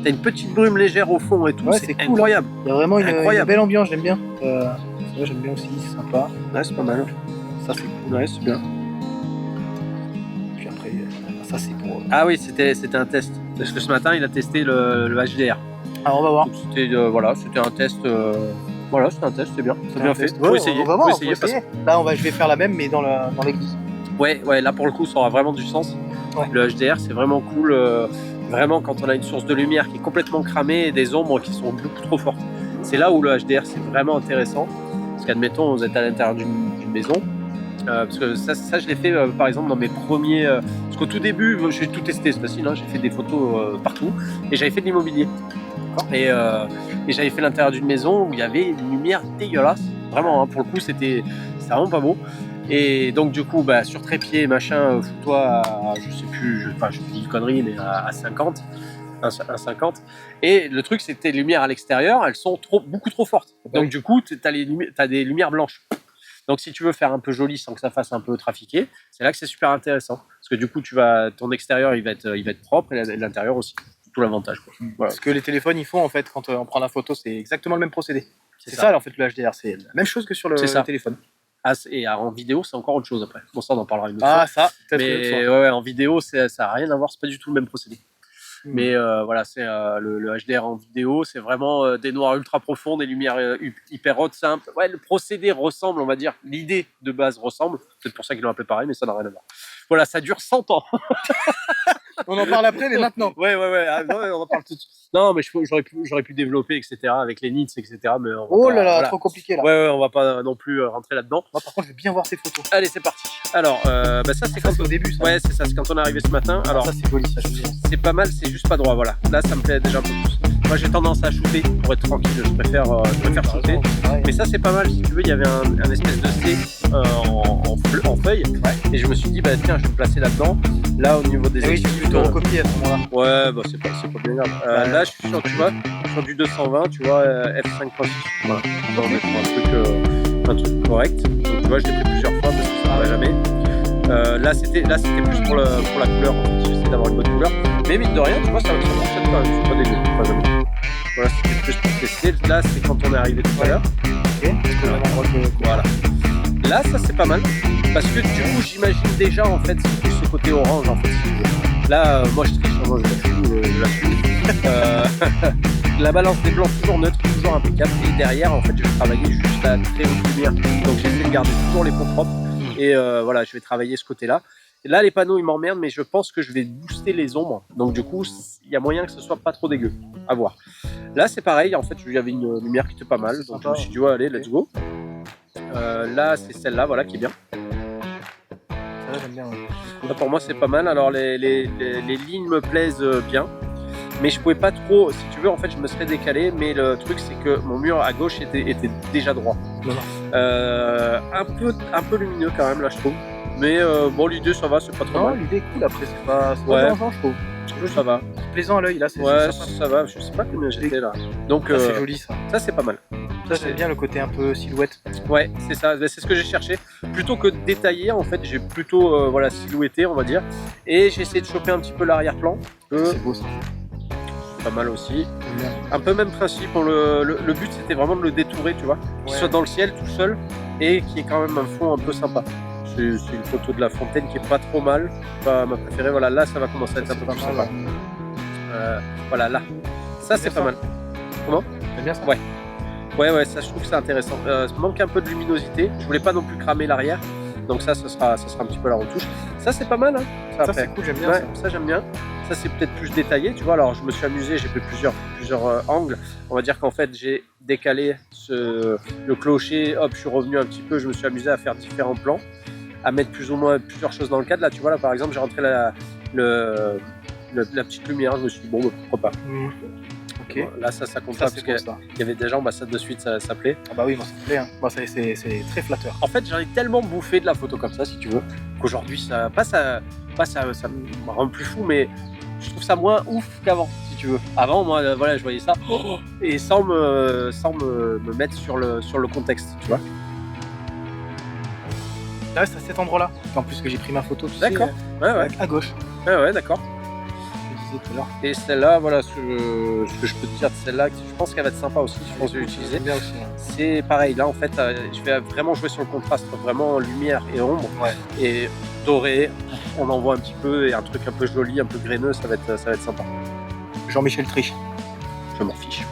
T'as une petite brume légère au fond et tout, Ouais, c'est c'est cool, incroyable. Il y a vraiment une Incroyable. belle ambiance, j'aime bien. Ça j'aime bien aussi, c'est sympa. Ouais, c'est pas mal. Ça c'est cool. Ouais, c'est bien. Puis après, ça c'est pour. Ah oui, c'était un test. Parce que ce matin, il a testé le HDR. Alors on va voir. Donc c'était c'était un test. Voilà, c'était un test, c'est bien. C'est bien fait. Ouais, Faut essayer. On va voir. Faut essayer, Là je vais faire la même mais dans l'église. Ouais, là pour le coup, ça aura vraiment du sens. Ouais. Le HDR, c'est vraiment cool. Vraiment, quand on a une source de lumière qui est complètement cramée et des ombres qui sont beaucoup trop fortes. C'est là où le HDR, c'est vraiment intéressant. Parce qu'admettons, vous êtes à l'intérieur d'une maison. Parce que ça je l'ai fait par exemple dans mes premiers. Parce qu'au tout début, j'ai tout testé, c'est facile. Hein, j'ai fait des photos partout. Et j'avais fait de l'immobilier. Et j'avais fait l'intérieur d'une maison où il y avait une lumière dégueulasse. Vraiment, hein, pour le coup, c'était vraiment pas beau. Et donc du coup, sur trépied, machin, fous-toi à, je sais plus, je dis une connerie, mais à 50, un 50. Et le truc, c'était les lumières à l'extérieur, elles sont beaucoup trop fortes. Donc du coup, t'as des lumières blanches. Donc si tu veux faire un peu joli sans que ça fasse un peu trafiqué, c'est là que c'est super intéressant. Parce que du coup, ton extérieur, il va être propre et l'intérieur aussi. C'est tout l'avantage, quoi. Voilà. Ce que les téléphones ils font en fait quand on prend la photo, c'est exactement le même procédé. C'est ça en fait le HDR, c'est la même chose que sur le téléphone. Et en vidéo, c'est encore autre chose après. Bon, ça, on en parlera une autre fois. Ah ça, peut-être une autre Mais fois. ouais, en vidéo, ça n'a rien à voir, c'est pas du tout le même procédé. Mais voilà, c'est le HDR en vidéo, c'est vraiment des noirs ultra profonds, des lumières hyper hautes, simples. Ouais, le procédé ressemble, on va dire, l'idée de base ressemble. C'est pour ça qu'ils l'ont appelé pareil, mais ça n'a rien à voir. Voilà, ça dure 100 ans. On en parle après, mais maintenant. Ouais. Ah, non, on en parle tout de suite. Non, mais j'aurais pu développer, etc., avec les nits, etc. Mais Oh là là, voilà. trop compliqué là. Ouais, on va pas non plus rentrer là-dedans. Moi, par contre, je vais bien voir ces photos. Allez, c'est parti. Alors, ça, c'est Ça, quand c'est au début, ça. Ouais, c'est ça, c'est quand on est arrivé ce matin. Alors, Ça, c'est joli, ça, je veux dire. c'est pas mal, c'est juste pas droit, voilà. Là, ça me plaît déjà un peu plus. Moi, j'ai tendance à shooter pour être tranquille, je préfère shooter. Mais ça, c'est pas mal, si tu veux, il y avait un espèce de C en feuille. Ouais. Et je me suis dit, bah tiens, je vais me placer là-dedans. Là, au niveau des Et oui, tu excuses, peux plutôt recopier à ce moment-là. ouais, bah c'est pas bien grave. Là, je suis sur, tu vois, sur du 220, tu vois, F5.6. Voilà. On va mettre un truc correct. Donc, tu vois, je l'ai pris plusieurs fois parce que ça n'arrête jamais. Là, c'était plus pour la couleur. En fait. J'essaie d'avoir une bonne couleur. Mais mine de rien, tu vois, ça fonctionne quand même. C'est pas dégueu. Pas jamais. Voilà, c'était plus pour tester. Là, c'est quand on est arrivé tout à l'heure. Ok. Voilà. Là, ça c'est pas mal. Parce que du coup, j'imagine déjà en fait c'est plus ce côté orange en fait. Là, moi je triche, moi je l'assume. La balance des blancs toujours neutre, toujours impeccable. Et derrière, en fait, je vais travailler juste la très haute lumière. Donc j'essaie de garder toujours les pots propres. Et voilà, je vais travailler ce côté-là. Et là, les panneaux, ils m'emmerdent, mais je pense que je vais booster les ombres. Donc du coup, il y a moyen que ce soit pas trop dégueu. À voir. Là, c'est pareil. En fait, il y avait une lumière qui était pas mal. Donc je me suis dit, ouais, allez, let's go. Là, c'est celle-là, voilà, qui est bien. Ça, j'aime bien. Là, pour moi, c'est pas mal. Alors, les lignes me plaisent bien. Mais je pouvais pas trop, si tu veux, en fait, je me serais décalé. Mais le truc, c'est que mon mur à gauche était déjà droit. Un peu lumineux quand même, là, je trouve. Mais bon, l'idée, ça va, c'est pas trop mal. L'idée est cool après, c'est pas dérangeant, je trouve. Ça va. C'est plaisant à l'œil, là, c'est Ouais, sympa. ça va. Je sais pas combien j'étais là. Donc, Ça, c'est joli, ça. ça, c'est pas mal. Ça, j'aime bien le côté un peu silhouette. Ouais, c'est ça, c'est ce que j'ai cherché. Plutôt que de détailler, en fait, j'ai plutôt voilà, silhouetté, on va dire. Et j'ai essayé de choper un petit peu l'arrière-plan. C'est beau, ça. Pas mal aussi. J'aime bien. Un peu même principe. Le but, c'était vraiment de le détourer, tu vois. Qu'il Ouais. soit dans le ciel tout seul et qu'il y ait quand même un fond un peu sympa. C'est une photo de la fontaine qui est pas trop mal. Pas ma préférée. Voilà, là, ça va commencer à être un peu plus sympa. Voilà, là. Ça, c'est pas mal. Comment ? J'aime bien ça. Ouais. Ouais, ça je trouve que c'est intéressant. Ça manque un peu de luminosité. Je voulais pas non plus cramer l'arrière. Donc ça sera un petit peu la retouche. Ça c'est pas mal, hein. Ça, après. c'est cool, j'aime bien Ouais, ça. ça j'aime bien. Ça c'est peut-être plus détaillé, tu vois. Alors je me suis amusé, j'ai fait plusieurs angles. On va dire qu'en fait j'ai décalé le clocher. Hop, je suis revenu un petit peu. Je me suis amusé à faire différents plans, à mettre plus ou moins plusieurs choses dans le cadre. Là, tu vois, là par exemple, j'ai rentré la petite lumière. Je me suis dit bon, bah, pourquoi pas. Ok. Là ça compte Ça, pas c'est parce cool, ça. qu'il y avait déjà, bah, ça de suite ça plaît. Ah bah oui, moi ça me plaît. Hein. Moi, c'est très flatteur. En fait, j'en ai tellement bouffé de la photo comme ça, si tu veux, qu'aujourd'hui, ça me rend plus fou, mais je trouve ça moins ouf qu'avant, si tu veux. Avant, moi, voilà, je voyais ça et sans me mettre sur le contexte, tu vois. Là, c'est à cet endroit-là. En plus que j'ai pris ma photo, tu D'accord. sais, Ouais, à gauche. ouais, d'accord. Je disais tout à l'heure. Et celle-là, voilà, ce que je peux te dire de celle-là, je pense qu'elle va être sympa aussi, je pense que je vais l'utiliser. J'aime bien aussi. Hein. C'est pareil, là, en fait, je vais vraiment jouer sur le contraste, vraiment lumière et ombre. Ouais. Et doré, on en voit un petit peu, et un truc un peu joli, un peu graineux, ça va être sympa. Jean-Michel Triche. Je m'en fiche.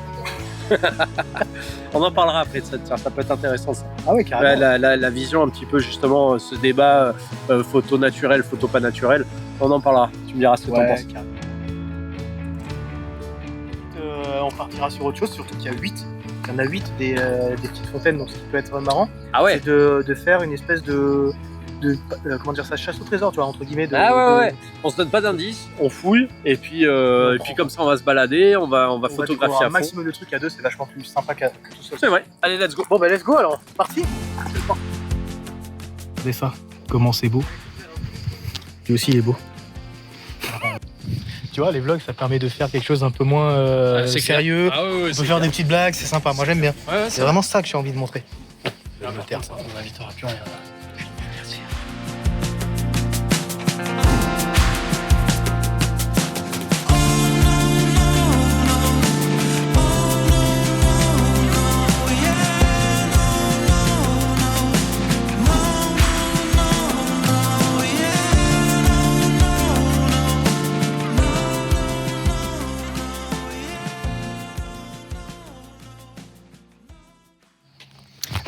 On en parlera après de ça peut être intéressant ça. Ah ouais, carrément. La vision un petit peu justement, ce débat photo naturelle, photo pas naturelle, on en parlera, tu me diras ce que t'en penses. Carrément. On partira sur autre chose, surtout qu'il y a 8. Il y en a 8 des petites fontaines, donc ce qui peut être marrant, Ah ouais. c'est de faire une espèce de comment dire ça, chasse au trésor, tu vois, entre guillemets. Ouais. On se donne pas d'indices, on fouille et puis comme ça on va se balader, on va On va photographier découvrir à un fond. maximum de trucs à deux, c'est vachement plus sympa que tout seul. C'est vrai. Allez, let's go. Bon bah let's go alors, c'est parti. Regardez ça, comment c'est beau. Lui aussi il est beau. Tu vois, les vlogs ça permet de faire quelque chose d'un peu moins sérieux. Ah ouais, On peut faire des petites blagues, c'est sympa, moi j'aime bien. Ouais, C'est vraiment ça que j'ai envie de montrer. On va vite plus rien.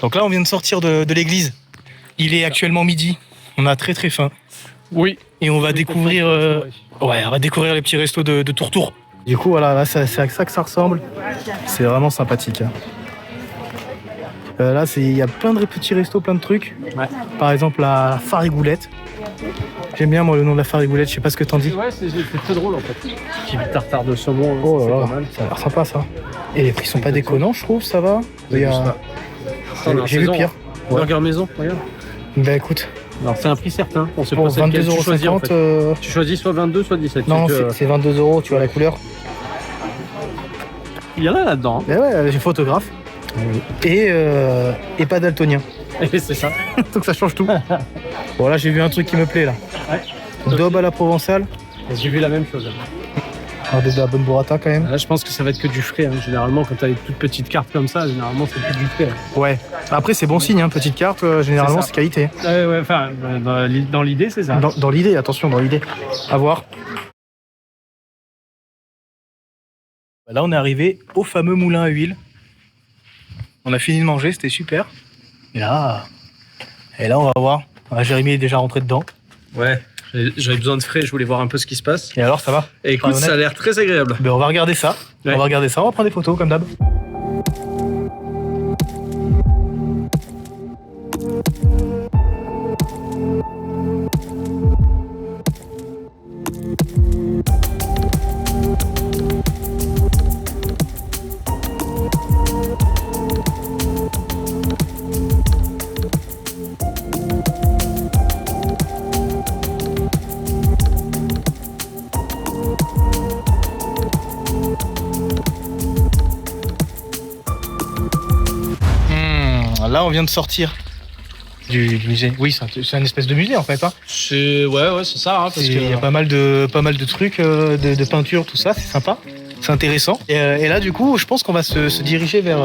Donc là, on vient de sortir de l'église. Il est actuellement midi. On a très très faim. Oui. Et on va découvrir, on va découvrir les petits restos de Tourtour. Du coup, voilà, là, c'est à ça que ça ressemble. C'est vraiment sympathique. Hein. Là, il y a plein de petits restos, plein de trucs. Ouais. Par exemple, la Farigoulette. J'aime bien, moi, le nom de la Farigoulette. Je sais pas ce que t'en dis. Ouais, c'est très drôle en fait. Petit tartare de saumon. Oh là c'est là, pas mal. ça a l'air sympa, ça. Et les prix sont pas déconnants, je trouve, ça va. J'ai vu pire. Ouais. Burger maison, regarde. Ben écoute, Alors c'est un prix certain. On sait pour pas c'est lequel tu choisis en 22,50 fait. Tu choisis soit 22, soit 17. non, C'est que- c'est 22 €, tu vois la couleur. Il y en a là-dedans. Ben ouais, j'ai photographe. Et pas daltonien. Et c'est ça. Donc ça change tout. Bon, là, j'ai vu un truc qui me plaît, là. Ouais. Daube à la provençale. J'ai vu la même chose. Regardez de la bonne burrata, quand même. Là, je pense que ça va être que du frais. Hein. Généralement, quand tu as des toutes petites cartes comme ça, généralement, c'est que du frais. Hein. Ouais. Après, c'est bon signe, hein. Petite carte, généralement, C'est ça. c'est qualité. Ouais, enfin, dans l'idée, c'est ça. Dans l'idée, attention, dans l'idée. À voir. Là, on est arrivé au fameux moulin à huile. On a fini de manger, c'était super. Et là, on va voir. Ah, Jérémy est déjà rentré dedans. Ouais, j'avais besoin de frais, je voulais voir un peu ce qui se passe. Et alors, ça va? Et écoute, Pas ça a l'air très agréable. Ben, on va regarder ça. Ouais. On va regarder ça, on va prendre des photos, comme d'hab. Là, on vient de sortir du musée. Oui, c'est un espèce de musée en fait. Hein. Ouais, c'est ça. Hein, parce Il y a pas mal de trucs, de peinture, tout ça, c'est sympa. C'est intéressant. Et là, du coup, je pense qu'on va se diriger vers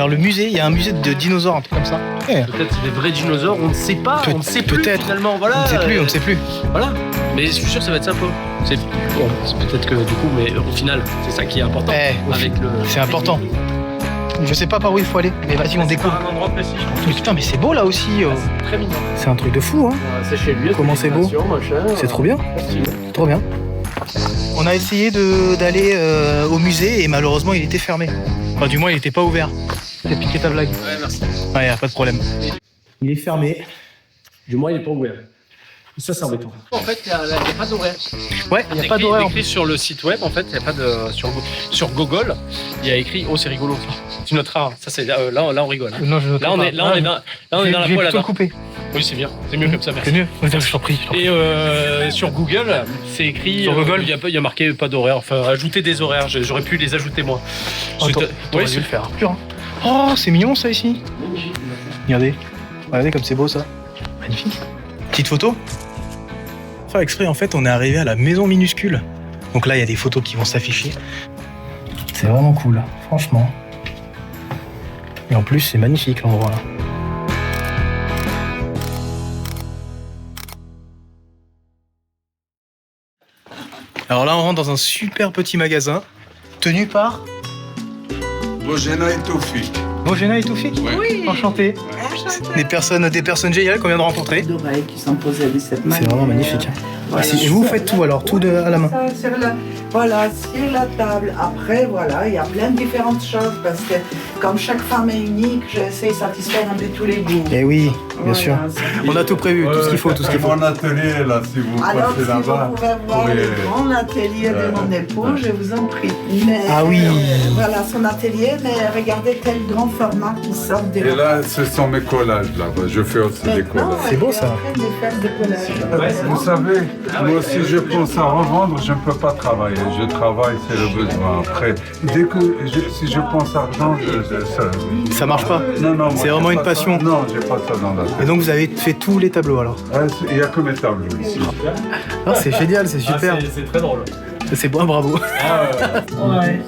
le musée. Il y a un musée de dinosaures, un peu comme ça. Peut-être c'est des vrais dinosaures, on ne sait pas, on ne sait plus peut-être. finalement. Voilà, On ne sait plus. Voilà. Mais je suis sûr que ça va être sympa. C'est peut-être que du coup, mais au final, c'est ça qui est important. C'est important. Je sais pas par où il faut aller, mais vas-y, on découvre. un endroit précis. Mais putain, mais c'est beau là aussi. C'est très mignon. C'est un truc de fou, hein. C'est chez lui. Comment c'est beau. C'est trop bien. Trop bien. On a essayé d'aller au musée et malheureusement il était fermé. Enfin du moins il était pas ouvert. T'as piqué ta blague. Ouais, merci. Ouais, y a pas de problème. Il est fermé. Du moins, il est pas ouvert. Ça, c'est embêtant. En fait, il n'y a pas d'horaire. Ouais, il n'y a pas d'horaire. Il y a écrit sur le site web, en fait, il n'y a pas de. Sur Google, il y a écrit. Oh, c'est rigolo. Tu noteras. Ça, c'est là, on rigole. Hein. Non, je Là, on est dans la poêle là-bas. Couper. Oui, c'est bien. C'est mieux comme ça, merci. C'est mieux. Je t'en prie. Et sur Google, c'est écrit. Sur Google, il y a marqué pas d'horaire. Enfin, ajouter des horaires. J'aurais pu les ajouter moi. Oui, dû le faire. Pur. Oh, c'est mignon ça ici. Regardez comme c'est beau ça. Magnifique. Petite photo. Faire exprès, en fait, on est arrivé à la maison minuscule. Donc là, il y a des photos qui vont s'afficher. C'est vraiment cool, franchement. Et en plus, c'est magnifique l'endroit là. Alors là, on rentre dans un super petit magasin tenu par Mojena et Toufik. Mojena et Toufik. Oui. Enchanté. Des personnes géniales qu'on vient de rencontrer. D'oreilles qui sont posées de cette manière. C'est vraiment magnifique. Voilà. Et vous faites tout alors, tout à la main. Ça, voilà, sur la table. Après, voilà, il y a plein de différentes choses parce que comme chaque femme est unique, j'essaie de satisfaire un peu tous les goûts. Eh oui, bien Voilà, sûr. On a tout prévu, tout ce qu'il faut, tout ce qu'il faut. Mon atelier, là, si vous Alors, passez si là-bas. vous pouvez voir Oui. le grand atelier de mon époux, je vous en prie. Mais, Ah oui. voilà son atelier, mais regardez quel grand format qui sort des... Et là, ce sont mes collages, là-bas. Je fais aussi des Maintenant, collages. C'est beau, elle est ça. en train de faire des collages. Vous savez, moi aussi, je pense à revendre, je ne peux pas travailler. Je travaille, c'est le besoin. Après, dès que si je pense à argent, Ça marche pas. Non, non, moi, C'est j'ai vraiment pas une ça. passion. Non, j'ai pas ça dans la tête. Et donc vous avez fait tous les tableaux alors. Il n'y a que mes tableaux ici. Ah, c'est génial, c'est super. C'est très drôle. C'est bon, bravo. Ouais.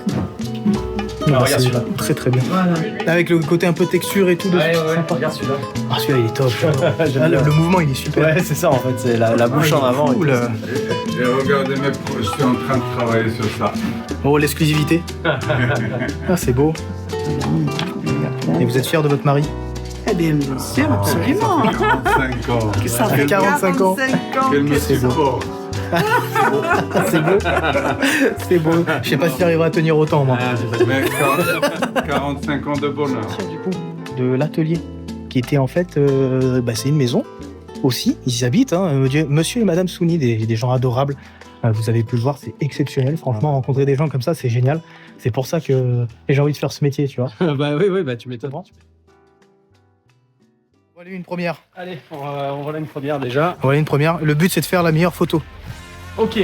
Non, regarde c'est celui-là. très très bien. Voilà. Avec le côté un peu texture et tout. dessus, c'est sympa. Regarde celui-là. Ah, celui-là il est top. Ah, le mouvement il est super. Ouais, c'est ça en fait. C'est la bouche en avant. Cool. Et regardez, je suis en train de travailler sur ça. Oh, l'exclusivité. Ah, c'est beau. Et vous êtes fiers de votre mari? Eh bien, bien sûr, absolument. 45 ans. Ça fait fait 45 ans. 45 ans Quel que C'est monsieur beau. fort. C'est beau. C'est beau. Je sais pas si j'arriverai à tenir autant, moi. Mais 45 ans de bonheur. Du coup, de l'atelier, qui était en fait, c'est une maison aussi. Ils y habitent, hein, monsieur et madame Souni, des gens adorables. Vous avez pu le voir, c'est exceptionnel. Franchement, rencontrer des gens comme ça, c'est génial. C'est pour ça que j'ai envie de faire ce métier, tu vois. Bah oui, bah tu m'étonnes. On va aller une première. Allez, on va là une première déjà. On va aller une première. Le but, c'est de faire la meilleure photo. Ok.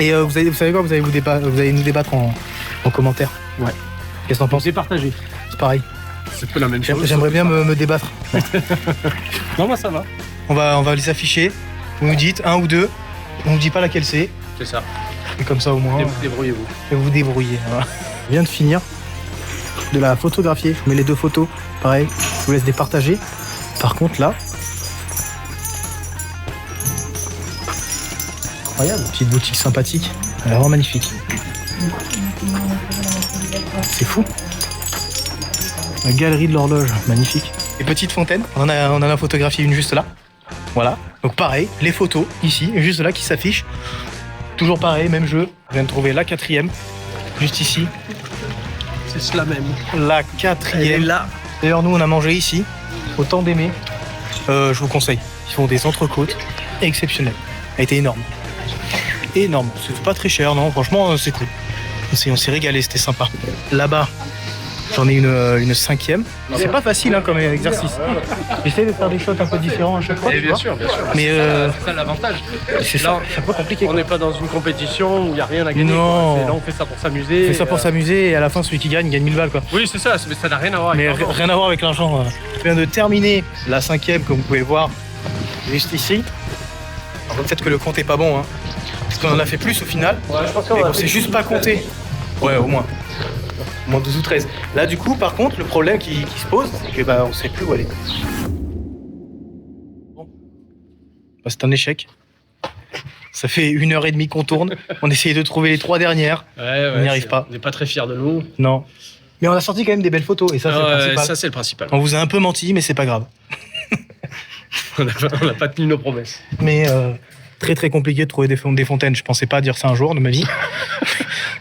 Et vous savez quoi, vous allez nous débattre en commentaire. Ouais. Qu'est-ce que t'en penses? C'est partagé. C'est pareil. C'est pas la même chose. J'aimerais bien me débattre. Non, moi ça va. On va les afficher. Vous nous dites un ou deux. On ne dit pas laquelle c'est. C'est ça. Et comme ça au moins. Débrouillez-vous. Et vous vous débrouillez. Voilà. Je viens de finir de la photographier. Je vous mets les deux photos. Pareil. Je vous laisse départager. Par contre là. Incroyable. Petite boutique sympathique. Elle est vraiment magnifique. C'est fou. La galerie de l'horloge, magnifique. Et petite fontaine, on en a photographié une juste là. Voilà. Donc pareil, les photos ici, juste là qui s'affichent. Toujours pareil, même jeu. Je viens de trouver la 4e, juste ici. C'est cela même. La 4e. là. D'ailleurs, nous on a mangé ici, au temps d'aimer. Je vous conseille. Ils font des entrecôtes exceptionnelles. Elle était énorme. Énorme. C'est pas très cher, non. Franchement, c'est cool. On s'est régalé, c'était sympa. Là-bas, j'en ai une 5e. C'est pas facile hein, comme exercice. J'essaie de faire des shots un peu différents à chaque fois. Et tu bien vois. sûr, bien sûr. Mais C'est ça l'avantage. c'est ça, c'est un peu compliqué. On n'est pas dans une compétition où il n'y a rien à gagner. Non. Là, on fait ça pour s'amuser. On fait ça pour s'amuser et à la fin, celui qui gagne 1000 balles. Quoi. Oui, c'est ça, mais ça n'a rien à voir avec Mais l'argent. rien à voir avec l'argent. Je viens de terminer la 5e, comme vous pouvez le voir, juste ici. Alors, peut-être que le compte est pas bon, hein, parce qu'on en a fait plus au final. Ouais, je pense Mais qu'on on s'est juste pas compté. Ouais, au moins. Au moins 12 ou 13. Là, du coup, par contre, le problème qui se pose, c'est que on sait plus où aller. Bon. C'est un échec. Ça fait 1h30 qu'on tourne. On essayait de trouver les 3 dernières. On n'y arrive pas. On n'est pas très fiers de nous. Non. Mais on a sorti quand même des belles photos, et ça, c'est le principal. Ça, c'est le principal. On vous a un peu menti, mais c'est pas grave. On n'a pas tenu nos promesses. Mais très très compliqué de trouver des fontaines. Je pensais pas dire ça un jour de ma vie.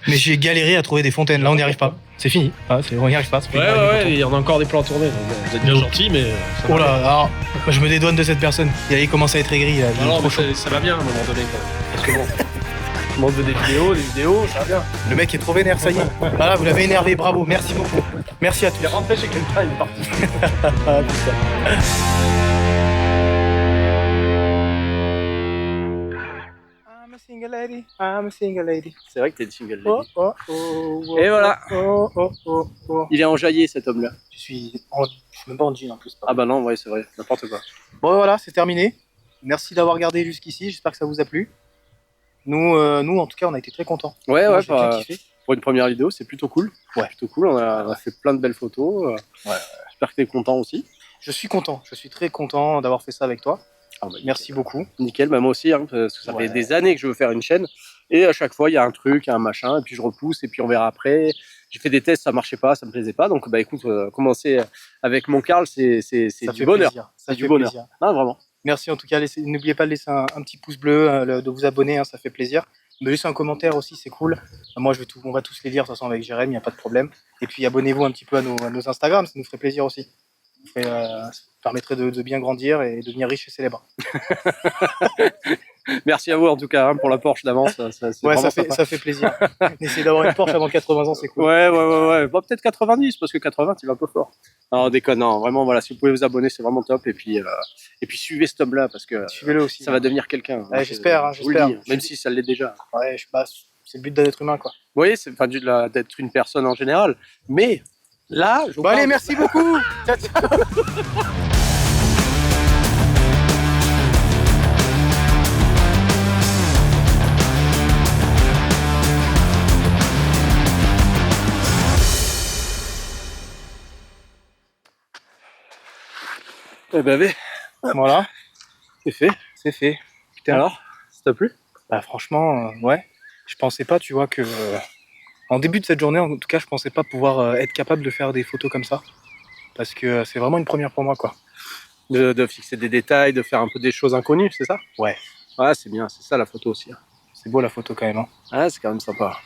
Mais j'ai galéré à trouver des fontaines. Là, on n'y arrive pas. C'est fini. Ah, on n'y arrive pas. Ça fait une heure et demie qu'on tourne. il y en a encore des plans tournés. Donc, vous êtes bien gentils, mais. ça Oh va là, bien. alors, moi, je me dédouane de cette personne. Il commence à être aigri. Là. Il est Non, trop mais chaud. ça va bien à un moment donné. Quoi. Parce que bon, tout le monde veut des vidéos, ça va bien. Le mec est trop vénère, ça y est. Voilà, vous l'avez énervé. Bravo. Merci beaucoup. Merci à tous. Il est rentré chez quelqu'un, il est parti. Ah, putain. I'm a single lady. C'est vrai que t'es une single lady. Oh, oh, oh, oh, Et voilà. Oh, oh, oh, oh. Il est enjaillé cet homme-là. Je suis même pas en jean en plus. Ah bah non, ouais, c'est vrai, n'importe quoi. Bon voilà, c'est terminé. Merci d'avoir regardé jusqu'ici, j'espère que ça vous a plu. Nous en tout cas, on a été très contents. Ouais, Moi, ouais, j'ai bien kiffé. pour une première vidéo, c'est plutôt cool. Ouais. Plutôt cool, on a fait plein de belles photos. J'espère que t'es content aussi. Je suis content, je suis très content d'avoir fait ça avec toi. Ah bah, Merci beaucoup. Nickel, bah moi aussi, hein, parce que ça Ouais. fait des années que je veux faire une chaîne. Et à chaque fois, il y a un truc, il y a un machin, et puis je repousse, et puis on verra après. J'ai fait des tests, ça marchait pas, ça me plaisait pas. Donc bah écoute, commencer avec mon Karl, c'est Ça du fait bonheur. plaisir. Ça C'est du fait bonheur. plaisir. Ah, vraiment. Merci en tout cas, n'oubliez pas de laisser un petit pouce bleu, de vous abonner, hein, ça fait plaisir. Me laisser un commentaire aussi, c'est cool. Moi, on va tous les lire de toute façon avec Jérém, il n'y a pas de problème. Et puis abonnez-vous un petit peu à nos Instagram, ça nous ferait plaisir aussi. Ça permettrait de bien grandir et devenir riche et célèbre. Merci à vous en tout cas hein, pour la Porsche d'avance. C'est Ouais, vraiment sympa. ça fait plaisir. Essayer d'avoir une Porsche avant 80 ans, c'est cool. Ouais. Bon, peut-être 90, parce que 80, tu vas un peu fort. Non, déconne, non. Vraiment, voilà, si vous pouvez vous abonner, c'est vraiment top. Et puis suivez cet homme-là, parce que Suivez-le aussi. ça va devenir quelqu'un. Ouais, j'espère, hein, Je vous le j'espère. dis, même si ça l'est déjà. Ouais, c'est le but d'être humain, quoi. Oui, c'est enfin, d'être une personne en général. Mais là, je vous Bon, allez, parle- merci beaucoup. Ciao, ciao. Eh ben, Voilà, c'est fait. c'est fait. Putain. Alors, ça t'a plu? Bah franchement, ouais. Je pensais pas, tu vois, que En début de cette journée, en tout cas, je pensais pas pouvoir être capable de faire des photos comme ça. Parce que c'est vraiment une première pour moi, quoi. De fixer des détails, de faire un peu des choses inconnues, c'est ça? Ouais. Ouais, c'est bien, c'est ça la photo aussi, hein. C'est beau la photo quand même. Hein. Ouais, c'est quand même sympa.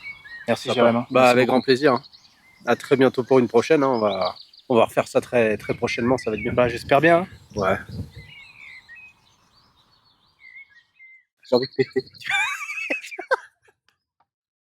Merci Sympa. Jérém. Hein. Bah, Merci avec beaucoup. grand plaisir, hein. À très bientôt pour une prochaine, hein. On va refaire ça très, très prochainement, ça va être bien. Bah, j'espère bien. Hein. Ouais. J'ai envie de péter.